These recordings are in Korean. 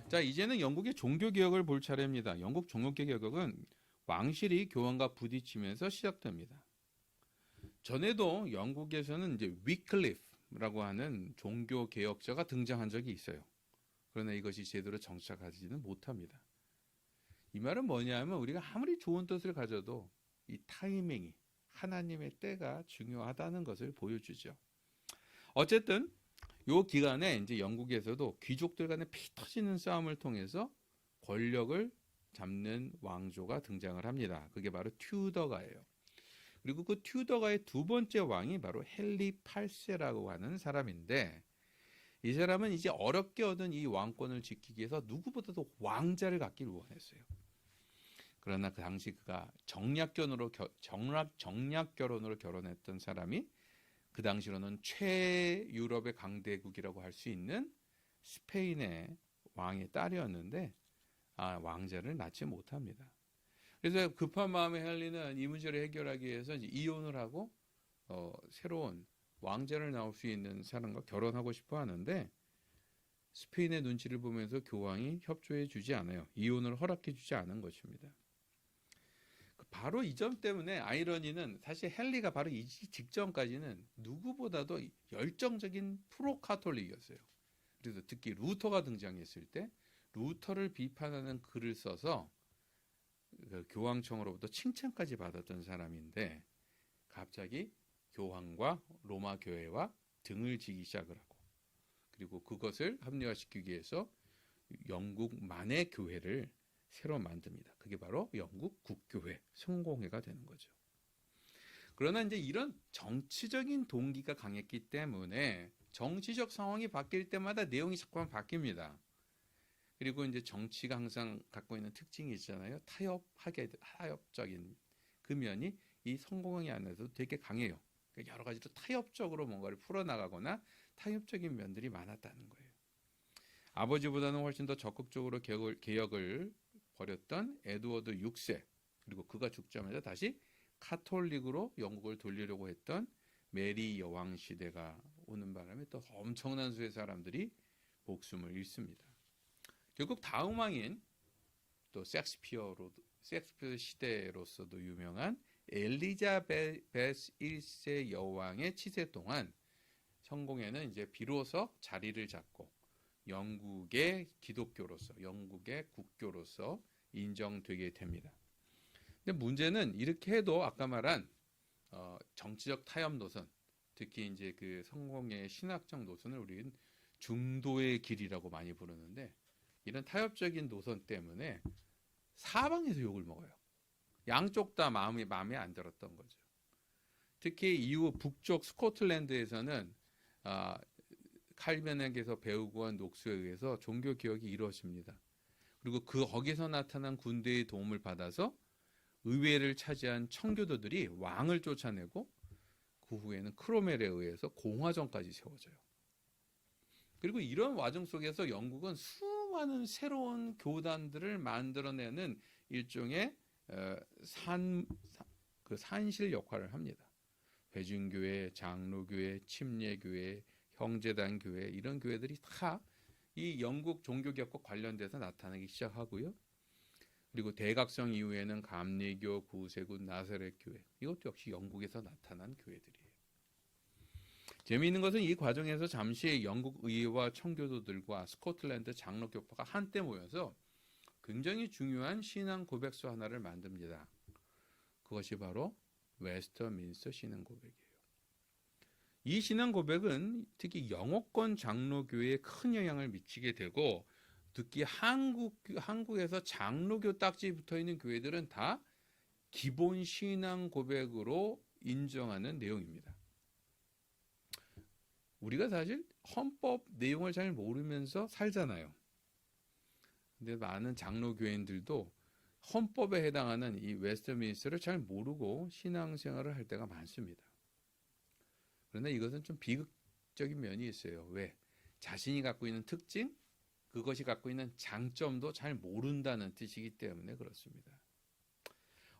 자, 이제는 영국의 종교개혁을 볼 차례입니다. 영국 종교개혁은 왕실이 교황과 부딪히면서 시작됩니다. 전에도 영국에서는 이제 위클리프라고 하는 종교개혁자가 등장한 적이 있어요. 그러나 이것이 제대로 정착하지는 못합니다. 이 말은 뭐냐면 우리가 아무리 좋은 뜻을 가져도 이 타이밍이 하나님의 때가 중요하다는 것을 보여주죠. 어쨌든 요 기간에 이제 영국에서도 귀족들 간의 피 터지는 싸움을 통해서 권력을 잡는 왕조가 등장을 합니다. 그게 바로 튜더가예요. 그리고 그 튜더가의 두 번째 왕이 바로 헨리 8세라고 하는 사람인데, 이 사람은 이제 어렵게 얻은 이 왕권을 지키기 위해서 누구보다도 왕자를 갖기를 원했어요. 그러나 그 당시 그가 정략 결혼으로 결혼했던 사람이 그 당시로는 최유럽의 강대국이라고 할 수 있는 스페인의 왕의 딸이었는데 왕자를 낳지 못합니다. 그래서 급한 마음에 헨리는 이 문제를 해결하기 위해서 이혼을 하고 새로운 왕자를 낳을 수 있는 사람과 결혼하고 싶어 하는데, 스페인의 눈치를 보면서 교황이 협조해 주지 않아요. 이혼을 허락해 주지 않은 것입니다. 바로 이 점 때문에 아이러니는 사실 헨리가 바로 이 직전까지는 누구보다도 열정적인 프로 카톨릭이었어요. 그래서 특히 루터가 등장했을 때 루터를 비판하는 글을 써서 그 교황청으로부터 칭찬까지 받았던 사람인데, 갑자기 교황과 로마 교회와 등을 지기 시작을 하고, 그리고 그것을 합리화시키기 위해서 영국만의 교회를 새로 만듭니다. 그게 바로 영국 국교회, 성공회가 되는 거죠. 그러나 이제 이런 정치적인 동기가 강했기 때문에 정치적 상황이 바뀔 때마다 내용이 자꾸만 바뀝니다. 그리고 이제 정치가 항상 갖고 있는 특징이 있잖아요. 타협적인 그 면이 이 성공회 안에서도 되게 강해요. 그러니까 여러 가지로 타협적으로 뭔가를 풀어나가거나 타협적인 면들이 많았다는 거예요. 아버지보다는 훨씬 더 적극적으로 개혁을 벌였던 에드워드 6세, 그리고 그가 죽자마자 다시 카톨릭으로 영국을 돌리려고 했던 메리 여왕 시대가 오는 바람에 또 엄청난 수의 사람들이 목숨을 잃습니다. 결국 다음 왕인 또 셰익스피어 시대로서도 유명한 엘리자베스 1세 여왕의 치세 동안 성공회는 이제 비로소 자리를 잡고 영국의 기독교로서, 영국의 국교로서 인정되게 됩니다. 근데 문제는 이렇게 해도 아까 말한 정치적 타협 노선, 특히 이제 그 성공의 신학적 노선을 우리는 중도의 길이라고 많이 부르는데, 이런 타협적인 노선 때문에 사방에서 욕을 먹어요. 양쪽 다 마음에 안 들었던 거죠. 특히 이후 북쪽 스코틀랜드에서는 칼벤에게서 배우고 한 녹수에 의해서 종교 개혁이 이루어집니다. 그리고 거기서 나타난 군대의 도움을 받아서 의회를 차지한 청교도들이 왕을 쫓아내고, 그 후에는 크로멜에 의해서 공화정까지 세워져요. 그리고 이런 과정 속에서 영국은 수많은 새로운 교단들을 만들어내는 일종의 산실 역할을 합니다. 회중교회, 장로교회, 침례교회, 형제단 교회, 이런 교회들이 다 이 영국 종교개혁과 관련돼서 나타나기 시작하고요. 그리고 대각성 이후에는 감리교, 구세군, 나사렛 교회, 이것도 역시 영국에서 나타난 교회들이에요. 재미있는 것은 이 과정에서 잠시 영국 의회와 청교도들과 스코틀랜드 장로교파가 한때 모여서 굉장히 중요한 신앙 고백서 하나를 만듭니다. 그것이 바로 웨스터민스터 신앙 고백이에요. 이 신앙 고백은 특히 영어권 장로교회에 큰 영향을 미치게 되고, 특히 한국에서 장로교 딱지 붙어있는 교회들은 다 기본 신앙 고백으로 인정하는 내용입니다. 우리가 사실 헌법 내용을 잘 모르면서 살잖아요. 근데 많은 장로교인들도 헌법에 해당하는 이 웨스트민스터를 잘 모르고 신앙생활을 할 때가 많습니다. 그러나 이것은 좀 비극적인 면이 있어요. 왜? 자신이 갖고 있는 특징, 그것이 갖고 있는 장점도 잘 모른다는 뜻이기 때문에 그렇습니다.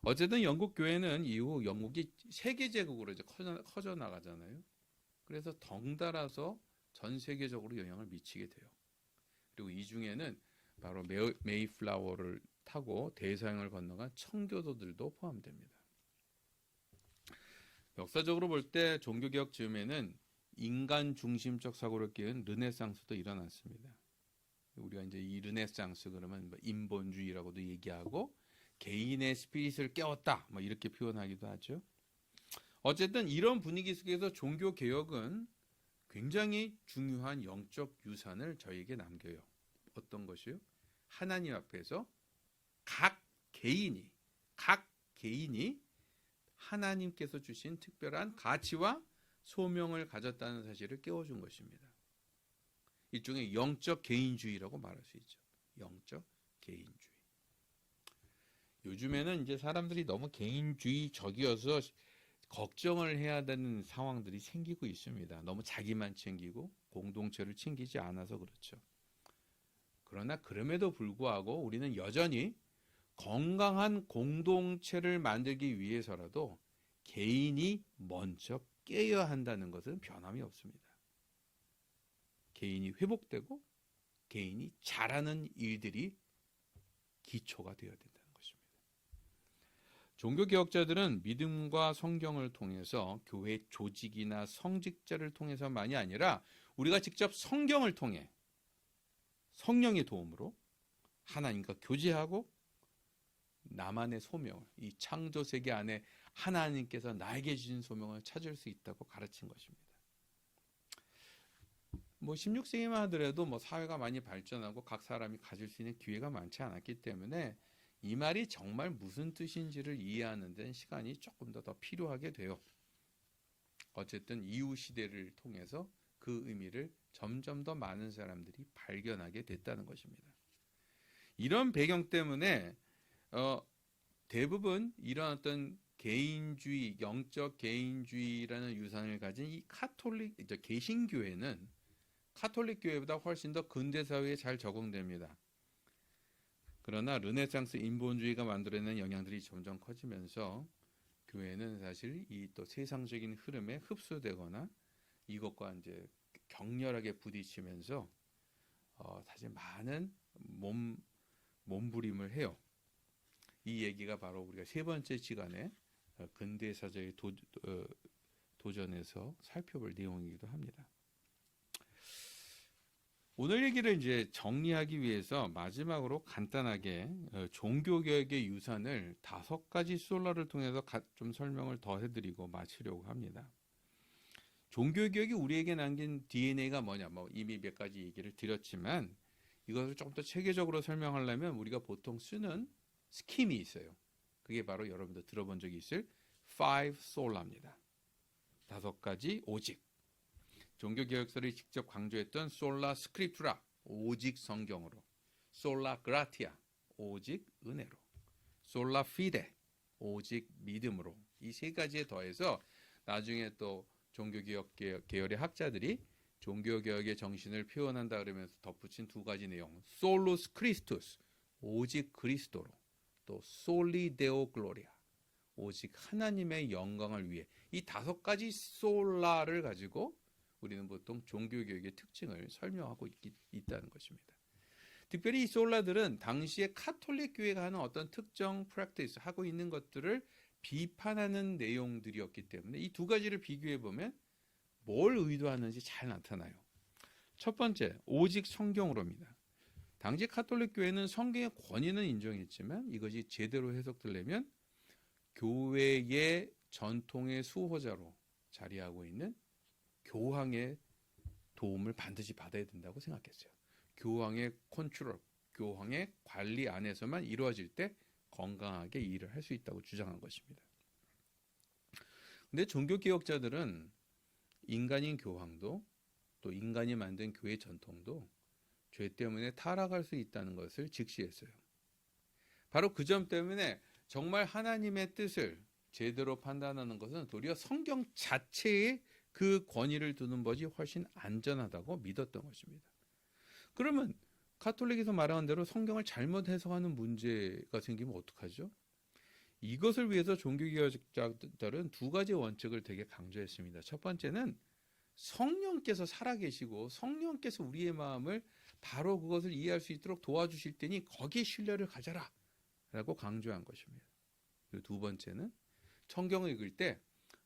어쨌든 영국 교회는 이후 영국이 세계제국으로 이제 커져 나가잖아요. 그래서 덩달아서 전 세계적으로 영향을 미치게 돼요. 그리고 이 중에는 바로 메이플라워를 타고 대서양을 건너간 청교도들도 포함됩니다. 역사적으로 볼 때 종교개혁 즈음에는 인간 중심적 사고를 끼운 르네상스도 일어났습니다. 우리가 이제 이 르네상스 그러면 뭐 인본주의라고도 얘기하고 개인의 스피릿을 깨웠다 뭐 이렇게 표현하기도 하죠. 어쨌든 이런 분위기 속에서 종교개혁은 굉장히 중요한 영적 유산을 저에게 남겨요. 어떤 것이요? 하나님 앞에서 각 개인이 하나님께서 주신 특별한 가치와 소명을 가졌다는 사실을 깨워준 것입니다. 일종의 영적 개인주의라고 말할 수 있죠. 영적 개인주의. 요즘에는 이제 사람들이 너무 개인주의적이어서 걱정을 해야 되는 상황들이 생기고 있습니다. 너무 자기만 챙기고 공동체를 챙기지 않아서 그렇죠. 그러나 그럼에도 불구하고 우리는 여전히 건강한 공동체를 만들기 위해서라도 개인이 먼저 깨어야 한다는 것은 변함이 없습니다. 개인이 회복되고 개인이 잘하는 일들이 기초가 되어야 된다는 것입니다. 종교개혁자들은 믿음과 성경을 통해서 교회 조직이나 성직자를 통해서만이 아니라 우리가 직접 성경을 통해 성령의 도움으로 하나님과 교제하고 나만의 소명을, 이 창조세계 안에 하나님께서 나에게 주신 소명을 찾을 수 있다고 가르친 것입니다. 뭐 16세기만 하더라도 뭐 사회가 많이 발전하고 각 사람이 가질 수 있는 기회가 많지 않았기 때문에 이 말이 정말 무슨 뜻인지를 이해하는 데는 시간이 조금 더 필요하게 돼요. 어쨌든 이후 시대를 통해서 그 의미를 점점 더 많은 사람들이 발견하게 됐다는 것입니다. 이런 배경 때문에 대부분 이런 어떤 개인주의, 영적 개인주의라는 유산을 가진 이 개신교회는 카톨릭 교회보다 훨씬 더 근대 사회에 잘 적응됩니다. 그러나 르네상스 인본주의가 만들어낸 영향들이 점점 커지면서 교회는 사실 이 또 세상적인 흐름에 흡수되거나 이것과 이제 격렬하게 부딪히면서 사실 많은 몸부림을 해요. 이 얘기가 바로 우리가 세 번째 시간에 근대사적의 도전에서 살펴볼 내용이기도 합니다. 오늘 얘기를 이제 정리하기 위해서 마지막으로 간단하게 종교개혁의 유산을 5가지 솔라를 통해서 좀 설명을 더 해드리고 마치려고 합니다. 종교개혁이 우리에게 남긴 DNA가 뭐냐, 뭐 이미 몇 가지 얘기를 드렸지만 이것을 조금 더 체계적으로 설명하려면 우리가 보통 쓰는 스킴이 있어요. 그게 바로 여러분들 들어본 적이 있을 5 솔라입니다. 5가지 오직. 종교개혁서를 직접 강조했던 솔라 스크립투라, 오직 성경으로, 솔라 그라티아, 오직 은혜로, 솔라 피데, 오직 믿음으로, 이 3가지에 더해서 나중에 또 종교개혁 계열의 학자들이 종교개혁의 정신을 표현한다 그러면서 덧붙인 2가지 내용, 솔루스 크리스투스, 오직 그리스도로, 또 솔리 데오 글로리아, 오직 하나님의 영광을 위해, 이 5가지 솔라를 가지고 우리는 보통 종교개혁의 특징을 설명하고 있다는 것입니다. 특별히 이 솔라들은 당시에 카톨릭 교회가 하는 어떤 특정 프랙티스, 하고 있는 것들을 비판하는 내용들이었기 때문에 이 2가지를 비교해 보면 뭘 의도하는지 잘 나타나요. 첫 번째, 오직 성경으로입니다. 당시 카톨릭 교회는 성경의 권위는 인정했지만 이것이 제대로 해석되려면 교회의 전통의 수호자로 자리하고 있는 교황의 도움을 반드시 받아야 된다고 생각했어요. 교황의 컨트롤, 교황의 관리 안에서만 이루어질 때 건강하게 일을 할 수 있다고 주장한 것입니다. 근데 종교개혁자들은 인간인 교황도 또 인간이 만든 교회 전통도 죄 때문에 타락할 수 있다는 것을 직시했어요. 바로 그 점 때문에 정말 하나님의 뜻을 제대로 판단하는 것은 도리어 성경 자체에 그 권위를 두는 것이 훨씬 안전하다고 믿었던 것입니다. 그러면 카톨릭에서 말하는 대로 성경을 잘못 해석하는 문제가 생기면 어떡하죠? 이것을 위해서 종교개혁자들은 2가지 원칙을 되게 강조했습니다. 첫 번째는 성령께서 살아계시고 성령께서 우리의 마음을 바로 그것을 이해할 수 있도록 도와주실 테니 거기에 신뢰를 가져라 라고 강조한 것입니다. 그리고 두 번째는 성경을 읽을 때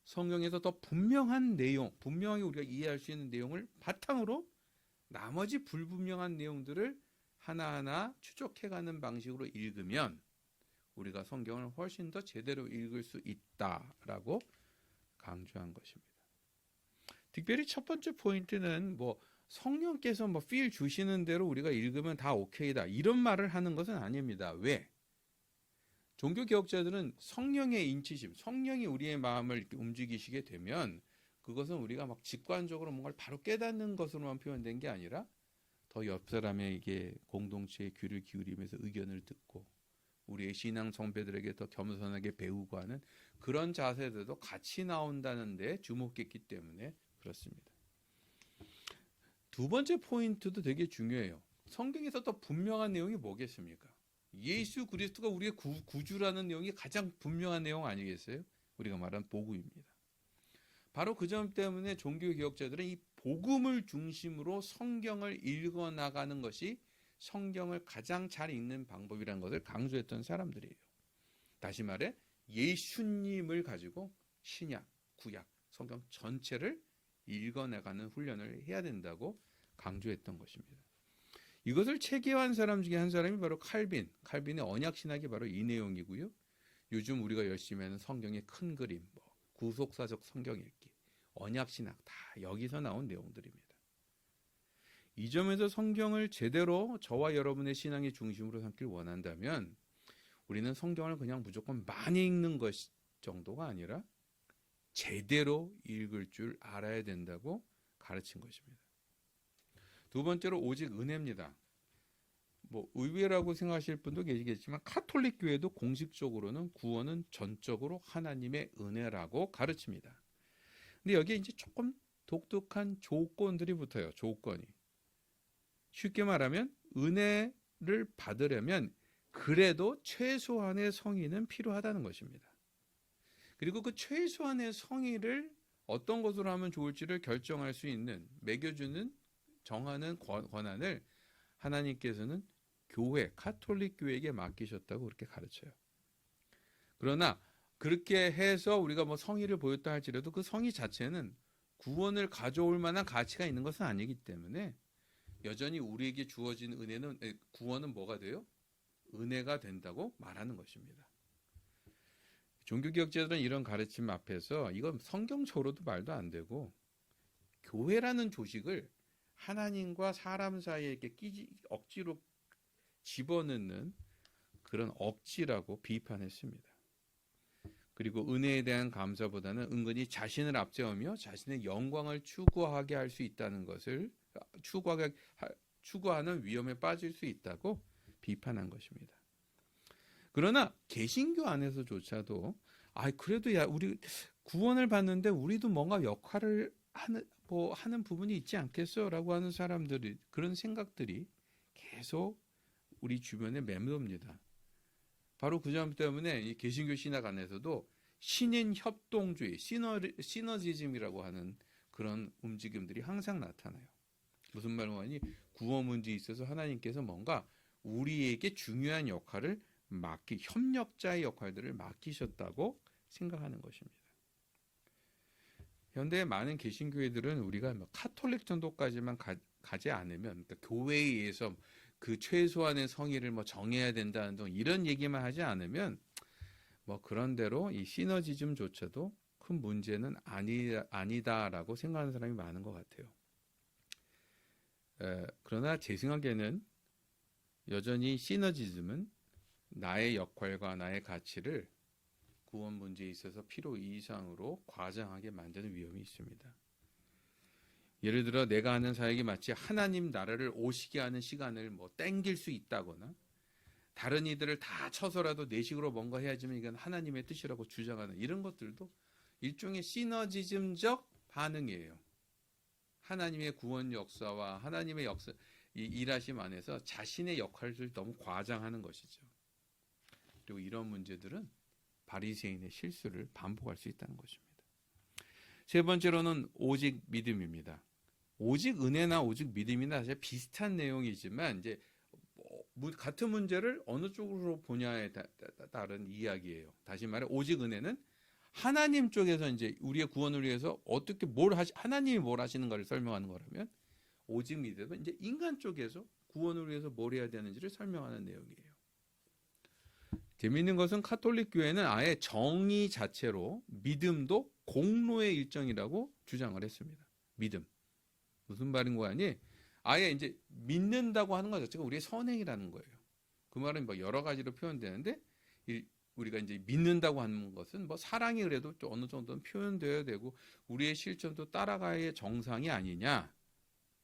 성경에서 더 분명한 내용, 분명하게 우리가 이해할 수 있는 내용을 바탕으로 나머지 불분명한 내용들을 하나하나 추적해가는 방식으로 읽으면 우리가 성경을 훨씬 더 제대로 읽을 수 있다라고 강조한 것입니다. 특별히 첫 번째 포인트는 성령께서 필 주시는 대로 우리가 읽으면 다 오케이다 이런 말을 하는 것은 아닙니다. 왜? 종교개혁자들은 성령의 인치심, 성령이 우리의 마음을 이렇게 움직이시게 되면 그것은 우리가 직관적으로 뭔가를 바로 깨닫는 것으로만 표현된 게 아니라 더 옆 사람에게 공동체의 귀를 기울이면서 의견을 듣고 우리의 신앙 선배들에게 더 겸손하게 배우고 하는 그런 자세들도 같이 나온다는 데 주목했기 때문에 그렇습니다. 두 번째 포인트도 되게 중요해요. 성경에서 더 분명한 내용이 뭐겠습니까? 예수 그리스도가 우리의 구주라는 내용이 가장 분명한 내용 아니겠어요? 우리가 말한 복음입니다. 바로 그 점 때문에 종교개혁자들은 이 복음을 중심으로 성경을 읽어나가는 것이 성경을 가장 잘 읽는 방법이라는 것을 강조했던 사람들이에요. 다시 말해 예수님을 가지고 신약, 구약, 성경 전체를 읽어나가는 훈련을 해야 된다고 강조했던 것입니다. 이것을 체계화한 사람 중에 한 사람이 바로 칼빈의 언약신학이 바로 이 내용이고요. 요즘 우리가 열심히 하는 성경의 큰 그림, 구속사적 성경 읽기, 언약신학 다 여기서 나온 내용들입니다. 이 점에서 성경을 제대로 저와 여러분의 신앙의 중심으로 삼길 원한다면 우리는 성경을 그냥 무조건 많이 읽는 것 정도가 아니라 제대로 읽을 줄 알아야 된다고 가르친 것입니다. 두 번째로 오직 은혜입니다. 의외라고 생각하실 분도 계시겠지만 카톨릭 교회도 공식적으로는 구원은 전적으로 하나님의 은혜라고 가르칩니다. 근데 여기에 이제 조금 독특한 조건들이 붙어요. 조건이. 쉽게 말하면 은혜를 받으려면 그래도 최소한의 성의는 필요하다는 것입니다. 그리고 그 최소한의 성의를 어떤 것으로 하면 좋을지를 결정할 수 있는, 매겨주는, 정하는 권한을 하나님께서는 교회, 카톨릭 교회에게 맡기셨다고 그렇게 가르쳐요. 그러나 그렇게 해서 우리가 성의를 보였다 할지라도 그 성의 자체는 구원을 가져올 만한 가치가 있는 것은 아니기 때문에 여전히 우리에게 주어진 구원은 뭐가 돼요? 은혜가 된다고 말하는 것입니다. 종교개혁자들은 이런 가르침 앞에서 이건 성경적으로도 말도 안 되고 교회라는 조직을 하나님과 사람 사이에 이렇게 억지로 집어넣는 그런 억지라고 비판했습니다. 그리고 은혜에 대한 감사보다는 은근히 자신을 앞세우며 자신의 영광을 추구하게 할 수 있다는 것을 추구하는 위험에 빠질 수 있다고 비판한 것입니다. 그러나 개신교 안에서조차도 그래도 우리 구원을 받는데 우리도 뭔가 역할을 하는 부분이 있지 않겠어? 라고 하는 사람들이, 그런 생각들이 계속 우리 주변에 맴돕니다. 바로 그 점 때문에 이 개신교 신학 안에서도 신인 협동주의, 시너지즘이라고 하는 그런 움직임들이 항상 나타나요. 무슨 말이냐면 구원 문제에 있어서 하나님께서 뭔가 우리에게 중요한 역할을 협력자의 역할들을 맡기셨다고 생각하는 것입니다. 현대의 많은 개신교회들은 우리가 카톨릭 정도까지만 가지 않으면, 그러니까 교회에 의해서 그 최소한의 성의를 정해야 된다는 등 이런 얘기만 하지 않으면 그런 대로 이 시너지즘조차도 큰 문제는 아니다라고 생각하는 사람이 많은 것 같아요. 그러나 제 생각에는 여전히 시너지즘은 나의 역할과 나의 가치를 구원 문제에 있어서 필요 이상으로 과장하게 만드는 위험이 있습니다. 예를 들어 내가 하는 사역이 마치 하나님 나라를 오시게 하는 시간을 땡길 수 있다거나 다른 이들을 다 쳐서라도 내 식으로 뭔가 해야지만 이건 하나님의 뜻이라고 주장하는 이런 것들도 일종의 시너지즘적 반응이에요. 하나님의 구원 역사와 하나님의 일하심 안에서 자신의 역할을 너무 과장하는 것이죠. 그리고 이런 문제들은 바리새인의 실수를 반복할 수 있다는 것입니다. 세 번째로는 오직 믿음입니다. 오직 은혜나 오직 믿음이나 사실 비슷한 내용이지만 이제 같은 문제를 어느 쪽으로 보냐에 따른 이야기예요. 다시 말해 오직 은혜는 하나님 쪽에서 이제 우리의 구원을 위해서 어떻게 하나님이 뭘 하시는가를 설명하는 거라면, 오직 믿음은 이제 인간 쪽에서 구원을 위해서 뭘 해야 되는지를 설명하는 내용이에요. 재미있는 것은 카톨릭 교회는 아예 정의 자체로 믿음도 공로의 일정이라고 주장을 했습니다. 믿음. 무슨 말인 거 아니? 아예 이제 믿는다고 하는 것 자체가 우리의 선행이라는 거예요. 그 말은 뭐 여러 가지로 표현되는데, 우리가 이제 믿는다고 하는 것은 뭐 사랑이 그래도 좀 어느 정도는 표현되어야 되고 우리의 실천도 따라가야 정상이 아니냐.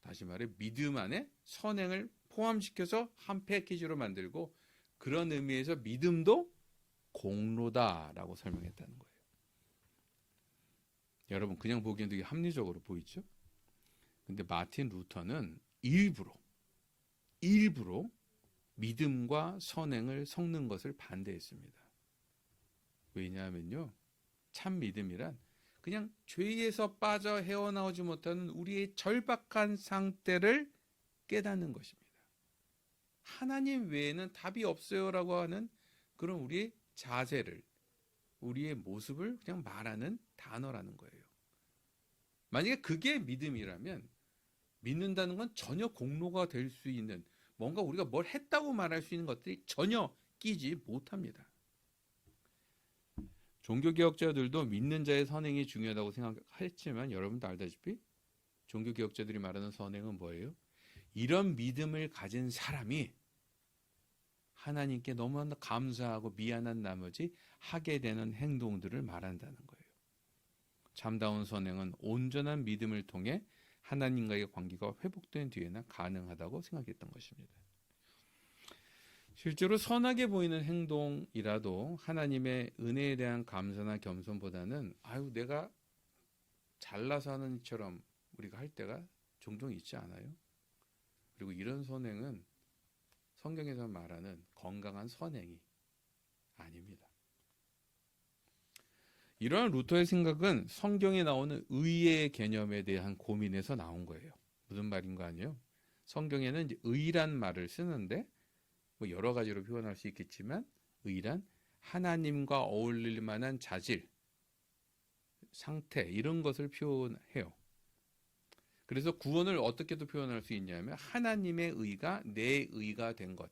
다시 말해 믿음 안에 선행을 포함시켜서 한 패키지로 만들고, 그런 의미에서 믿음도 공로다라고 설명했다는 거예요. 여러분 그냥 보기엔 되게 합리적으로 보이죠? 근데 마틴 루터는 일부러 믿음과 선행을 섞는 것을 반대했습니다. 왜냐하면요, 참 믿음이란 그냥 죄에서 빠져 헤어나오지 못하는 우리의 절박한 상태를 깨닫는 것입니다. 하나님 외에는 답이 없어요라고 하는 그런 우리의 자세를, 우리의 모습을 그냥 말하는 단어라는 거예요. 만약에 그게 믿음이라면 믿는다는 건 전혀 공로가 될 수 있는, 뭔가 우리가 뭘 했다고 말할 수 있는 것들이 전혀 끼지 못합니다. 종교개혁자들도 믿는 자의 선행이 중요하다고 생각했지만, 여러분도 알다시피 종교개혁자들이 말하는 선행은 뭐예요? 이런 믿음을 가진 사람이 하나님께 너무나 감사하고 미안한 나머지 하게 되는 행동들을 말한다는 거예요. 참다운 선행은 온전한 믿음을 통해 하나님과의 관계가 회복된 뒤에나 가능하다고 생각했던 것입니다. 실제로 선하게 보이는 행동이라도 하나님의 은혜에 대한 감사나 겸손보다는 내가 잘나서 하는 이처럼 우리가 할 때가 종종 있지 않아요? 그리고 이런 선행은 성경에서 말하는 건강한 선행이 아닙니다. 이러한 루터의 생각은 성경에 나오는 의의 개념에 대한 고민에서 나온 거예요. 무슨 말인가 아니에요? 성경에는 이제 의란 말을 쓰는데 뭐 여러 가지로 표현할 수 있겠지만, 의란 하나님과 어울릴 만한 자질, 상태, 이런 것을 표현해요. 그래서 구원을 어떻게도 표현할 수 있냐면 하나님의 의가 내 의가 된 것,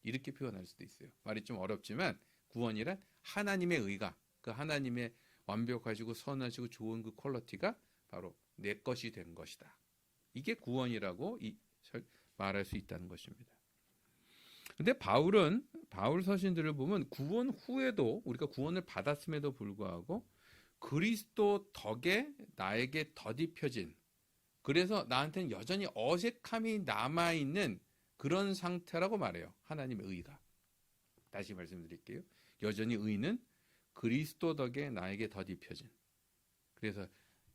이렇게 표현할 수도 있어요. 말이 좀 어렵지만 구원이란 하나님의 의가, 그 하나님의 완벽하시고 선하시고 좋은 그 퀄리티가 바로 내 것이 된 것이다. 이게 구원이라고 말할 수 있다는 것입니다. 근데 바울 서신들을 보면 구원 후에도, 우리가 구원을 받았음에도 불구하고 그리스도 덕에 나에게 더딥혀진, 그래서 나한테는 여전히 어색함이 남아있는 그런 상태라고 말해요. 하나님의 의가. 다시 말씀드릴게요. 여전히 의는 그리스도 덕에 나에게 더딥혀진, 그래서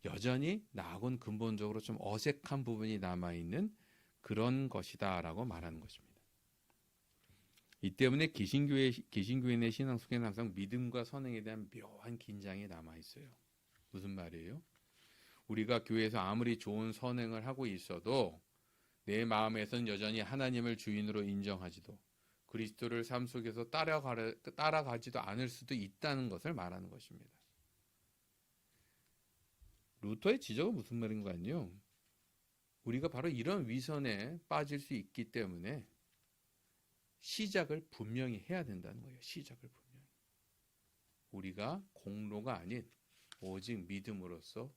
여전히 나하고는 근본적으로 좀 어색한 부분이 남아있는 그런 것이다 라고 말하는 것입니다. 이 때문에 개신교인의 신앙 속에는 항상 믿음과 선행에 대한 묘한 긴장이 남아있어요. 무슨 말이에요? 우리가 교회에서 아무리 좋은 선행을 하고 있어도 내 마음에서는 여전히 하나님을 주인으로 인정하지도, 그리스도를 삶 속에서 따라가지도 않을 수도 있다는 것을 말하는 것입니다. 루터의 지적은 무슨 말인 거 아니에요? 우리가 바로 이런 위선에 빠질 수 있기 때문에 시작을 분명히 해야 된다는 거예요. 시작을 분명히. 우리가 공로가 아닌 오직 믿음으로써,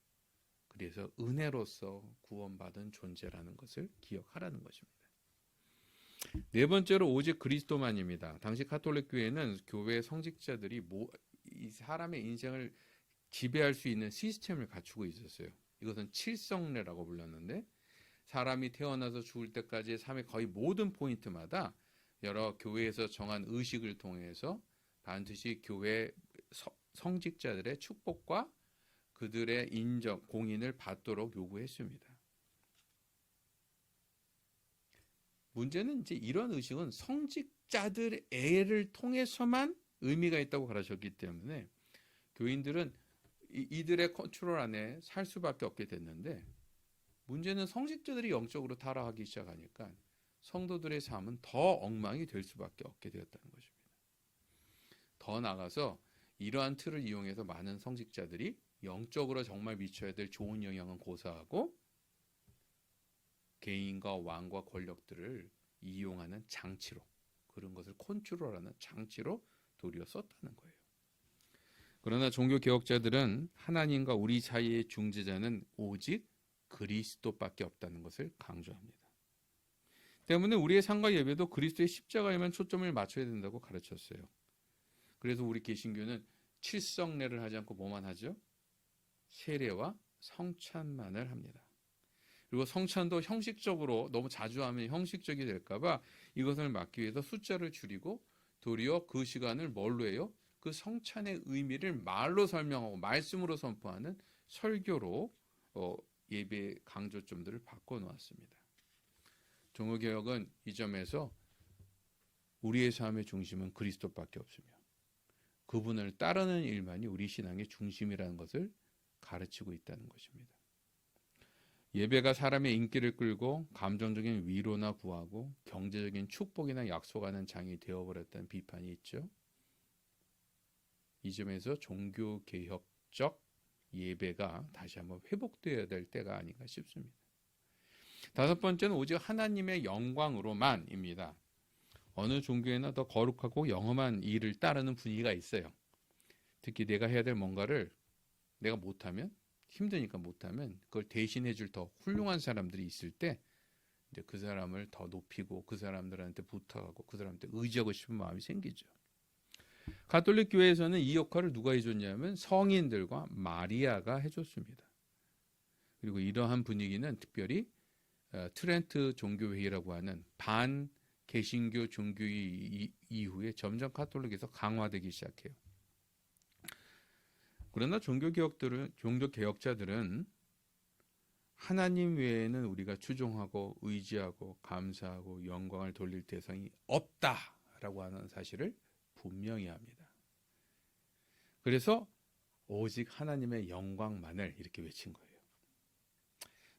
그래서 은혜로서 구원받은 존재라는 것을 기억하라는 것입니다. 네 번째로 오직 그리스도만입니다. 당시 카톨릭 교회는 교회 성직자들이 이 사람의 인생을 지배할 수 있는 시스템을 갖추고 있었어요. 이것은 칠성례라고 불렀는데, 사람이 태어나서 죽을 때까지의 삶의 거의 모든 포인트마다 여러 교회에서 정한 의식을 통해서 반드시 교회 성직자들의 축복과 그들의 인정, 공인을 받도록 요구했습니다. 문제는 이제 이런 의식은 성직자들의 애를 통해서만 의미가 있다고 가르쳤기 때문에 교인들은 이들의 컨트롤 안에 살 수밖에 없게 됐는데, 문제는 성직자들이 영적으로 타락하기 시작하니까 성도들의 삶은 더 엉망이 될 수밖에 없게 되었다는 것입니다. 더 나아가서 이러한 틀을 이용해서 많은 성직자들이 영적으로 정말 미쳐야 될 좋은 영향은 고사하고 개인과 왕과 권력들을 이용하는 장치로, 그런 것을 컨트롤하는 장치로 도리어 썼다는 거예요. 그러나 종교 개혁자들은 하나님과 우리 사이의 중재자는 오직 그리스도밖에 없다는 것을 강조합니다. 때문에 우리의 상과 예배도 그리스도의 십자가에만 초점을 맞춰야 된다고 가르쳤어요. 그래서 우리 개신교는 칠성례를 하지 않고 뭐만 하죠? 세례와 성찬만을 합니다. 그리고 성찬도 형식적으로 너무 자주 하면 형식적이 될까 봐 이것을 막기 위해서 숫자를 줄이고 도리어 그 시간을 뭘로 해요? 그 성찬의 의미를 말로 설명하고 말씀으로 선포하는 설교로 예배 강조점들을 바꿔놓았습니다. 종교개혁은 이 점에서 우리의 삶의 중심은 그리스도밖에 없으며 그분을 따르는 일만이 우리 신앙의 중심이라는 것을 가르치고 있다는 것입니다. 예배가 사람의 인기를 끌고 감정적인 위로나 구하고 경제적인 축복이나 약속하는 장이 되어버렸다는 비판이 있죠. 이 점에서 종교개혁적 예배가 다시 한번 회복되어야 될 때가 아닌가 싶습니다. 다섯 번째는 오직 하나님의 영광으로만입니다. 어느 종교에나 더 거룩하고 영험한 일을 따르는 분위기가 있어요. 특히 내가 해야 될 뭔가를 내가 못하면, 힘드니까 못하면 그걸 대신해 줄 더 훌륭한 사람들이 있을 때 이제 그 사람을 더 높이고 그 사람들한테 부탁하고 그 사람한테 의지하고 싶은 마음이 생기죠. 가톨릭 교회에서는 이 역할을 누가 해줬냐면 성인들과 마리아가 해줬습니다. 그리고 이러한 분위기는 특별히 트렌트 종교회의라고 하는 반 개신교 종교의 이후에 점점 가톨릭에서 강화되기 시작해요. 그러나 종교개혁자들은 하나님 외에는 우리가 추종하고 의지하고 감사하고 영광을 돌릴 대상이 없다라고 하는 사실을 분명히 합니다. 그래서 오직 하나님의 영광만을 이렇게 외친 거예요.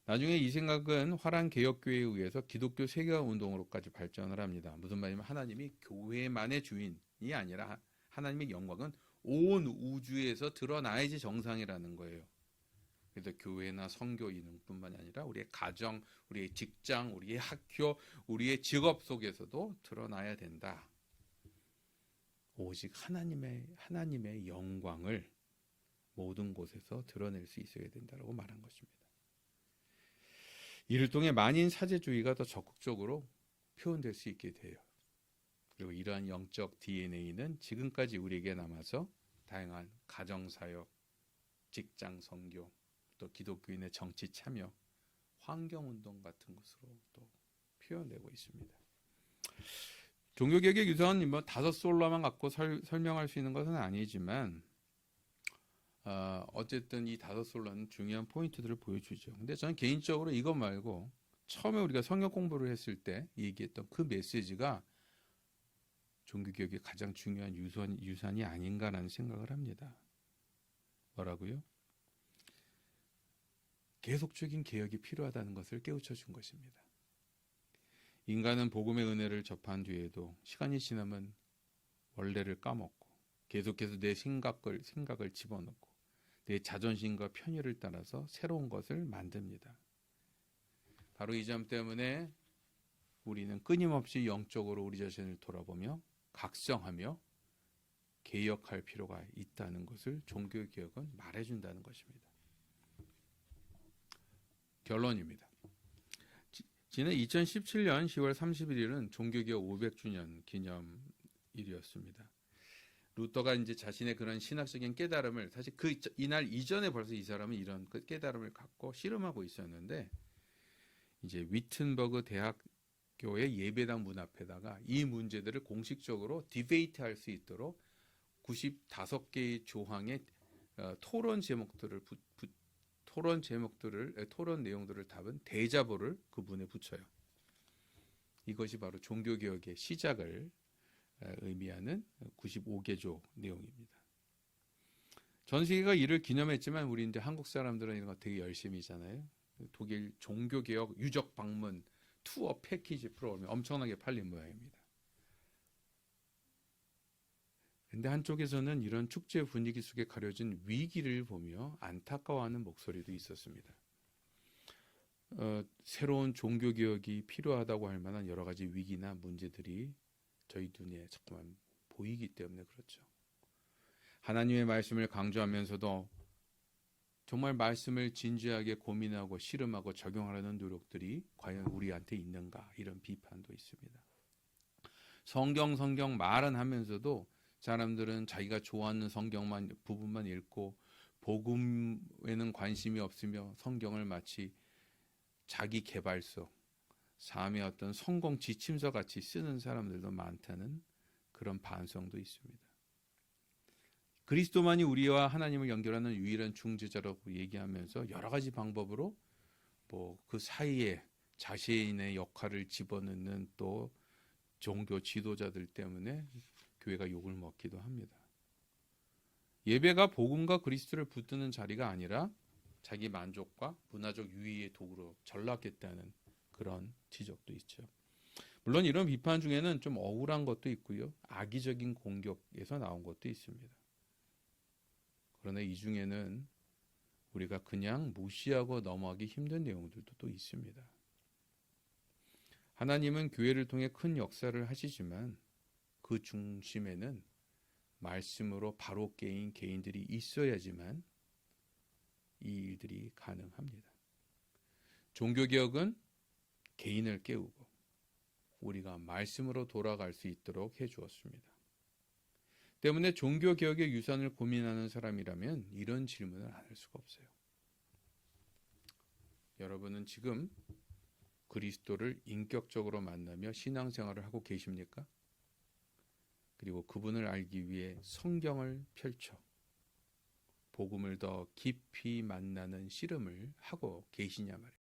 나중에 이 생각은 화란 개혁교회에 의해서 기독교 세계화 운동으로까지 발전을 합니다. 무슨 말이냐면 하나님이 교회만의 주인이 아니라 하나님의 영광은 온 우주에서 드러나야지 정상이라는 거예요. 그래서 교회나 선교 이능뿐만 아니라 우리의 가정, 우리의 직장, 우리의 학교, 우리의 직업 속에서도 드러나야 된다. 오직 하나님의 영광을 모든 곳에서 드러낼 수 있어야 된다고 말한 것입니다. 이를 통해 만인 사제주의가 더 적극적으로 표현될 수 있게 돼요. 그리고 이러한 영적 DNA는 지금까지 우리에게 남아서 다양한 가정사역, 직장 선교, 또 기독교인의 정치 참여, 환경운동 같은 것으로 또 표현되고 있습니다. 종교개혁의 유서는 다섯 솔로만 갖고 설명할 수 있는 것은 아니지만 어쨌든 이 다섯 솔로는 중요한 포인트들을 보여주죠. 근데 저는 개인적으로 이것 말고 처음에 우리가 성경 공부를 했을 때 얘기했던 그 메시지가 종교개혁의 가장 중요한 유산이 아닌가라는 생각을 합니다. 뭐라고요? 계속적인 개혁이 필요하다는 것을 깨우쳐 준 것입니다. 인간은 복음의 은혜를 접한 뒤에도 시간이 지나면 원래를 까먹고 계속해서 내 생각을 집어넣고 내 자존심과 편의를 따라서 새로운 것을 만듭니다. 바로 이 점 때문에 우리는 끊임없이 영적으로 우리 자신을 돌아보며 각성하며 개혁할 필요가 있다는 것을 종교개혁은 말해준다는 것입니다. 결론입니다. 지난 2017년 10월 31일은 종교개혁 500주년 기념일이었습니다. 루터가 이제 자신의 그런 신학적인 깨달음을 사실 이날 이전에 벌써 이 사람은 이런 깨달음을 갖고 씨름하고 있었는데 이제 위튼버그 대학교의 예배당 문 앞에다가 이 문제들을 공식적으로 디베이트할 수 있도록 95개의 조항의 토론 내용들을 담은 대자보를 그 문에 붙여요. 이것이 바로 종교개혁의 시작을 의미하는 95개조 내용입니다. 전 세계가 이를 기념했지만 우리 이제 한국 사람들은 이런 거 되게 열심히 하잖아요. 독일 종교개혁 유적 방문 투어 패키지 프로그램이 엄청나게 팔린 모양입니다. 근데 한쪽에서는 이런 축제 분위기 속에 가려진 위기를 보며 안타까워하는 목소리도 있었습니다. 새로운 종교개혁이 필요하다고 할 만한 여러 가지 위기나 문제들이 저희 눈에 자꾸만 보이기 때문에 그렇죠. 하나님의 말씀을 강조하면서도 정말 말씀을 진지하게 고민하고 실험하고 적용하려는 노력들이 과연 우리한테 있는가, 이런 비판도 있습니다. 성경 말은 하면서도 사람들은 자기가 좋아하는 성경만 부분만 읽고 복음에는 관심이 없으며 성경을 마치 자기 개발서, 삶의 어떤 성공 지침서 같이 쓰는 사람들도 많다는 그런 반성도 있습니다. 그리스도만이 우리와 하나님을 연결하는 유일한 중재자라고 얘기하면서 여러 가지 방법으로 그 사이에 자신의 역할을 집어넣는 또 종교 지도자들 때문에 교회가 욕을 먹기도 합니다. 예배가 복음과 그리스도를 붙드는 자리가 아니라 자기 만족과 문화적 유의의 도구로 전락했다는 그런 지적도 있죠. 물론 이런 비판 중에는 좀 억울한 것도 있고요. 악의적인 공격에서 나온 것도 있습니다. 그러나 이 중에는 우리가 그냥 무시하고 넘어가기 힘든 내용들도 또 있습니다. 하나님은 교회를 통해 큰 역사를 하시지만 그 중심에는 말씀으로 바로 깨인 개인들이 있어야지만 이 일들이 가능합니다. 종교개혁은 개인을 깨우고 우리가 말씀으로 돌아갈 수 있도록 해주었습니다. 때문에 종교개혁의 유산을 고민하는 사람이라면 이런 질문을 안 할 수가 없어요. 여러분은 지금 그리스도를 인격적으로 만나며 신앙생활을 하고 계십니까? 그리고 그분을 알기 위해 성경을 펼쳐 복음을 더 깊이 만나는 씨름을 하고 계시냐 말이에요.